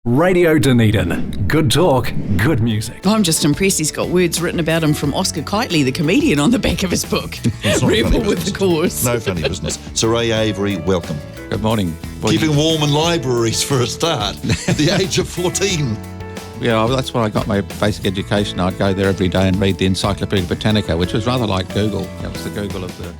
Radio Dunedin. Good talk, good music. I'm just impressed he's got words written about him from Oscar Kitely, the comedian, on the back of his book. Rebel with the Cause. No funny business. Sir Ray Avery, welcome. Good morning. Keeping warm in libraries for a start at the age of 14. Yeah, well, that's where I got my basic education. I'd go there every day and read the Encyclopedia Britannica, which was rather like Google. That was the Google of the...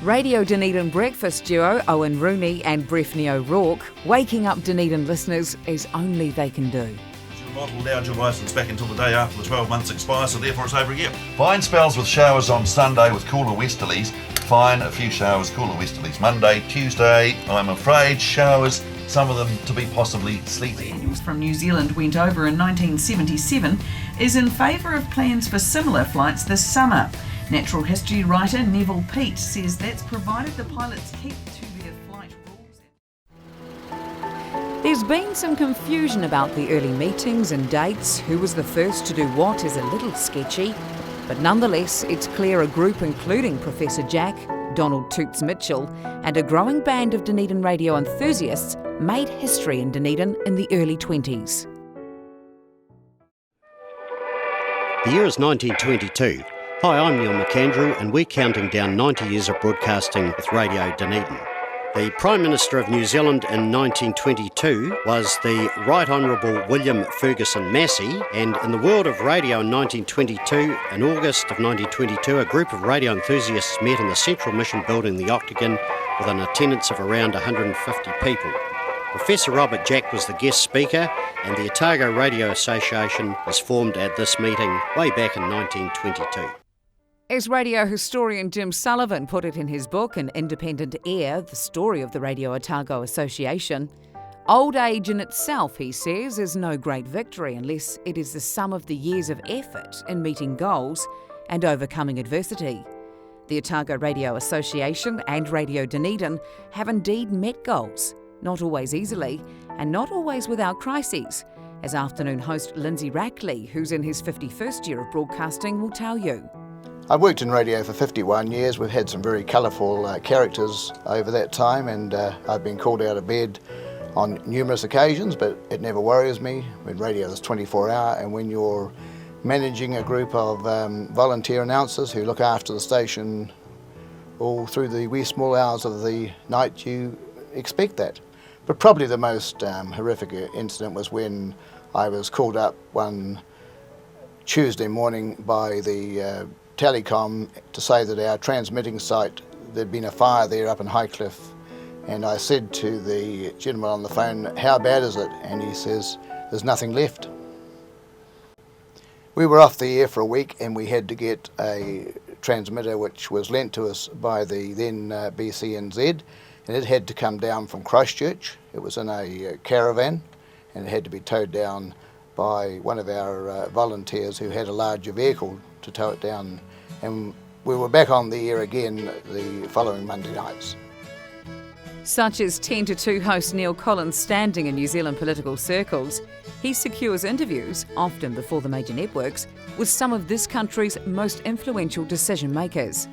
Radio Dunedin breakfast duo Owen Rooney and Breffney O'Rourke waking up Dunedin listeners as only they can do. You're not allowed your licence back until the day after the 12 months expire, so therefore it's over a year. Fine spells with showers on Sunday with cooler westerlies. Fine, a few showers, cooler westerlies. Monday, Tuesday, I'm afraid, showers, some of them to be possibly sleety. Daniels from New Zealand went over in 1977, is in favour of plans for similar flights this summer. Natural history writer Neville Peat says that's provided the pilots keep to their flight rules. There's been some confusion about the early meetings and dates. Who was the first to do what is a little sketchy. But nonetheless, it's clear a group including Professor Jack, Donald Toots Mitchell and a growing band of Dunedin radio enthusiasts made history in Dunedin in the early 20s. The year is 1922. Hi, I'm Neil McAndrew and we're counting down 90 years of broadcasting with Radio Dunedin. The Prime Minister of New Zealand in 1922 was the Right Honourable William Ferguson Massey, and in the world of radio in 1922, in August of 1922, a group of radio enthusiasts met in the Central Mission building, the Octagon, with an attendance of around 150 people. Professor Robert Jack was the guest speaker, and the Otago Radio Association was formed at this meeting way back in 1922. As radio historian Jim Sullivan put it in his book, An Independent Air, the story of the Radio Otago Association, old age in itself, he says, is no great victory unless it is the sum of the years of effort in meeting goals and overcoming adversity. The Otago Radio Association and Radio Dunedin have indeed met goals, not always easily and not always without crises, as afternoon host Lindsay Rackley, who's in his 51st year of broadcasting, will tell you. I've worked in radio for 51 years. We've had some very colourful characters over that time, and I've been called out of bed on numerous occasions, but it never worries me. When radio is 24 hour, and when you're managing a group of volunteer announcers who look after the station all through the wee small hours of the night, you expect that. But probably the most horrific incident was when I was called up one Tuesday morning by the Telecom to say that our transmitting site, there'd been a fire there up in Highcliffe, and I said to the gentleman on the phone, how bad is it? And he says, there's nothing left. We were off the air for a week and we had to get a transmitter which was lent to us by the then BCNZ, and it had to come down from Christchurch. It was in a caravan and it had to be towed down by one of our volunteers who had a larger vehicle to tow it down, and we were back on the air again the following Monday nights. Such as 10 to 2 host Neil Collins standing in New Zealand political circles, he secures interviews, often before the major networks, with some of this country's most influential decision makers.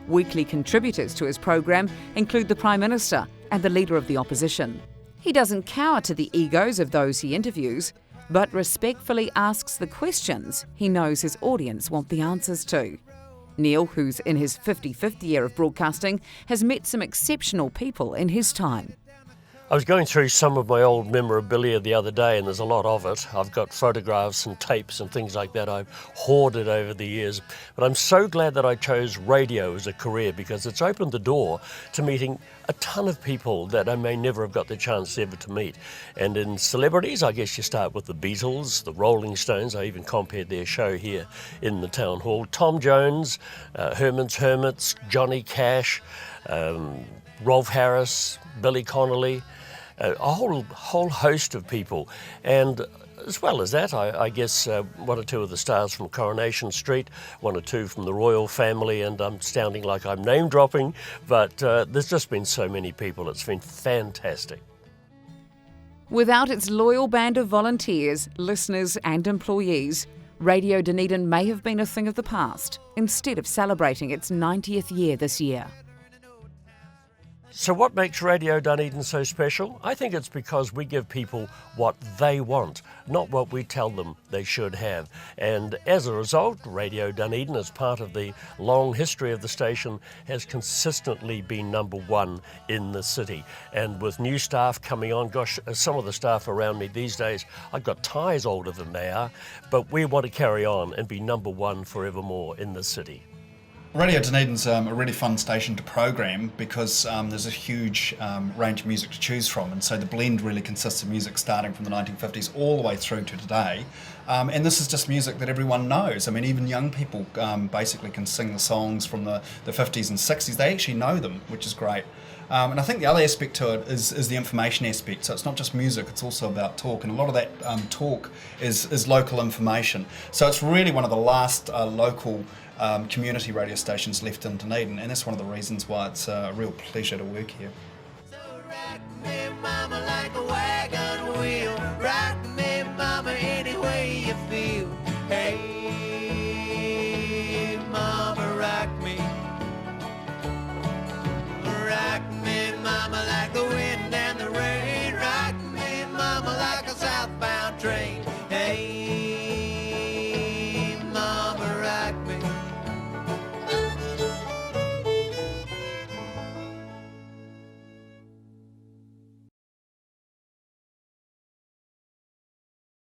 Weekly contributors to his program include the Prime Minister and the Leader of the Opposition. He doesn't cower to the egos of those he interviews, but respectfully asks the questions he knows his audience want the answers to. Neil, who's in his 55th year of broadcasting, has met some exceptional people in his time. I was going through some of my old memorabilia the other day, and there's a lot of it. I've got photographs and tapes and things like that I've hoarded over the years. But I'm so glad that I chose radio as a career, because it's opened the door to meeting a ton of people that I may never have got the chance ever to meet. And in celebrities, I guess you start with the Beatles, the Rolling Stones. I even compared their show here in the town hall. Tom Jones, Herman's Hermits, Johnny Cash, Rolf Harris, Billy Connolly, a whole host of people. And as well as that, I guess one or two of the stars from Coronation Street, one or two from the royal family, and I'm sounding like I'm name dropping, but there's just been so many people. It's been fantastic. Without its loyal band of volunteers, listeners and employees, Radio Dunedin may have been a thing of the past, instead of celebrating its 90th year this year. So what makes Radio Dunedin so special? I think it's because we give people what they want, not what we tell them they should have. And as a result, Radio Dunedin, as part of the long history of the station, has consistently been number one in the city. And with new staff coming on, gosh, some of the staff around me these days, I've got ties older than they are, but we want to carry on and be number one forevermore in the city. Radio Dunedin's a really fun station to program because there's a huge range of music to choose from, and so the blend really consists of music starting from the 1950s all the way through to today. And this is just music that everyone knows. I mean, even young people basically can sing the songs from the 50s and 60s. They actually know them, which is great. And I think the other aspect to it is the information aspect. So it's not just music, it's also about talk. And a lot of that talk is local information. So it's really one of the last local community radio stations left in Dunedin. And that's one of the reasons why it's a real pleasure to work here.